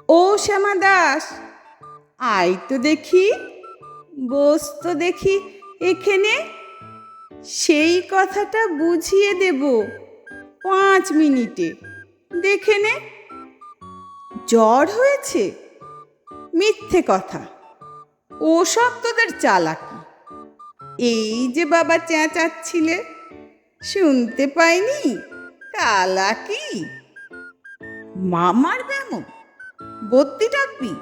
ও শ্যামা দাস, আয় তো দেখি, বস তো দেখি এখানে। সেই কথাটা বুঝিয়ে দেব 5 মিনিটে। দেখে নে। জ্বর হয়েছে? মিথ্যে কথা, ওসব তোদের চালাকি। এই যে বাবা চেঁচাচ্ছিলে, শুনতে পাইনি? চালাকি। মামার ব্যামো, বদ্যি ডাকবি?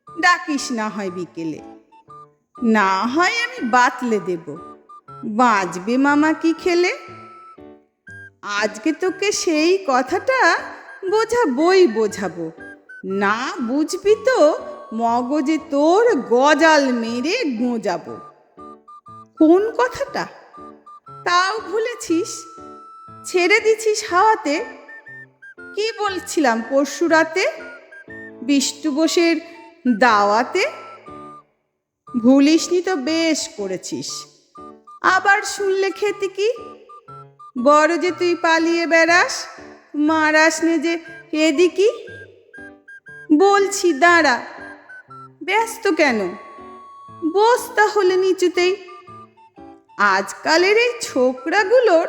ডাকিস না হয় বিকেলে, না হয় আমি বাতলে দেব। বাঁচবে মামা কি খেলে? আজকে তোকে সেই কথাটা বোঝাবো। না বুঝবি তো মগজে তোর গজাল মেরে গোঁজাবো। কোন কথাটা? তাও ভুলেছিস? ছেড়ে দিছিস হাওয়াতে। কি বলছিলাম পরশু রাতে বিষ্টু বোসের দাওয়াতে? ভুলিসনি তো বেশ করেছিস। আবার শুনলে খেতি কি? বড় যে তুই পালিয়ে বেড়াস, মারাস নে যে এদিকি। বলছি দাঁড়া, ব্যস্ত কেন? বস তাহলে নিচুতেই। আজকালের এই ছোকরাগুলোর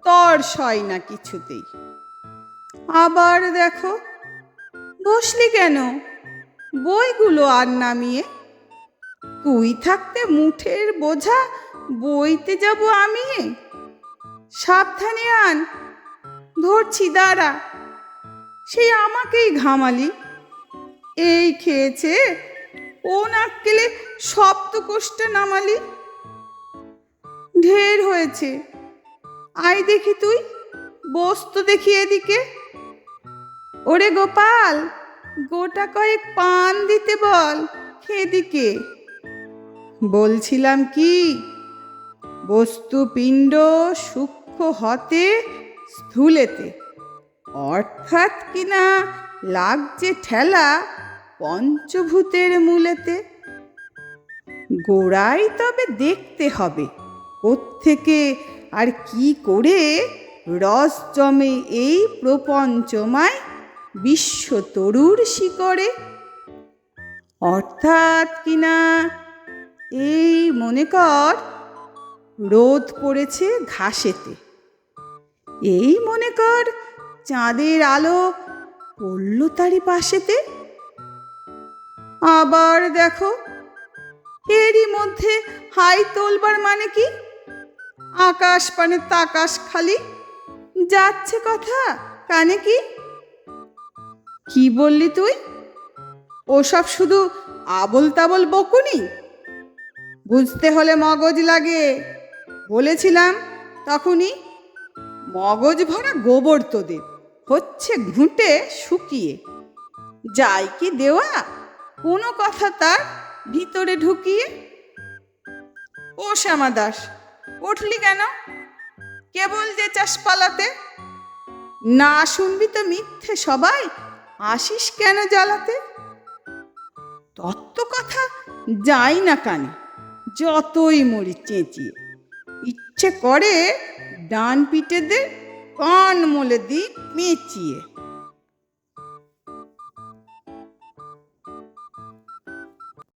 তর সয় না কিছুতেই। আবার দেখো, বসলি কেন? বইগুলো আর নামিয়ে। তুই থাকতে মুঠের বোঝা বইতে যাব আমি। সাবধানে আন, ধরছি দাঁড়া। সেই আমাকেই ঘামালি। এই খেয়েছে ও নাক্কেলে সপ্তকোষ্ঠে নামালি। ঢের হয়েছে, আয় দেখি তুই, বস তো দেখি এদিকে। ওরে গোপাল, গোটা কয়েক পান দিতে বল এদিকে। বলছিলাম কি, বস্তুপিণ্ড সূক্ষ্ম হতে স্থূলেতে, অর্থাৎ কিনা লাগছে ঠেলা পঞ্চভূতের মূলেতে। গোড়াই তবে দেখতে হবে কোত্থেকে আর কি করে রস জমে এই প্রপঞ্চমায় বিশ্ব তরুর শিকড়ে। অর্থাৎ কিনা এই মনে কর রোদ পড়েছে ঘাসেতে, এই মনে কর চাঁদের আলো পড়ল তারই পাশেতে। আবার দেখো, এরই মধ্যে হাই তোলবার মানে কি? আকাশ পানে তাকাশ খালি, যাচ্ছে কথা কানে কি? কি বললি তুই? ওসব শুধু আবল তাবল বকুনি। বুঝতে হলে মগজ লাগে, বলেছিলাম তখনই। মগজ ভরা গোবর তোদের, হচ্ছে ঘুঁটে শুকিয়ে। যাই কি দেওয়া কোনো কথা তার ভিতরে ঢুকিয়ে। ও শ্যামা দাস, উঠলি কেন? কেবল যে চাস পালাতে। না শুনবি তো মিথ্যে সবাই, আসিস কেন জ্বালাতে? তত্ত্ব কথা যাই না কানে, যতই মরি চেঁচিয়ে। ইচ্ছে করে ডান পিঠে দে কান মলে দিই পেঁচিয়ে।